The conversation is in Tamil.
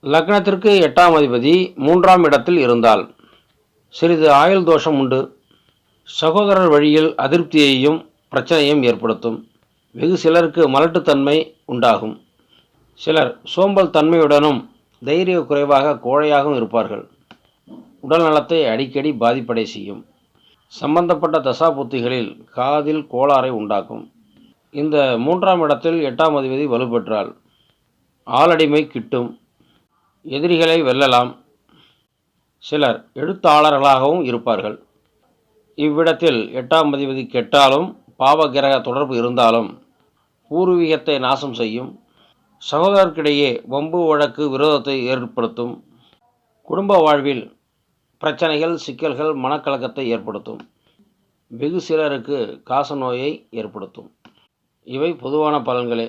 லக்னத்திற்கு 8ஆம் அதிபதி 3ஆம் இடத்தில் இருந்தால் சிறிது ஆயுள் தோஷம் உண்டு. சகோதரர் வழியில் அதிருப்தியையும் பிரச்சனையும் ஏற்படுத்தும். வெகு சிலருக்கு மலட்டுத்தன்மை உண்டாகும். சிலர் சோம்பல் தன்மையுடனும் தைரிய குறைவாக கோழையாகவும் இருப்பார்கள். உடல் நலத்தை அடிக்கடி பாதிப்படை செய்யும். சம்பந்தப்பட்ட தசாபுத்திகளில் காதில் கோளாறை உண்டாக்கும். இந்த 3ஆம் இடத்தில் 8ஆம் அதிபதி வலுப்பெற்றால் ஆளடிமை கிட்டும். எதிரிகளை வெல்லலாம். சிலர் எழுத்தாளர்களாகவும் இருப்பார்கள். இவ்விடத்தில் 8ஆம் அதிபதி கெட்டாலும் பாவகிரக தொடர்பு இருந்தாலும் பூர்வீகத்தை நாசம் செய்யும். சகோதரர்க்கிடையே வம்பு வழக்கு விரோதத்தை ஏற்படுத்தும். குடும்ப வாழ்வில் பிரச்சனைகள் சிக்கல்கள் மனக்கலக்கத்தை ஏற்படுத்தும். வெகு சிலருக்கு காச நோயை ஏற்படுத்தும். இவை பொதுவான பலன்களே.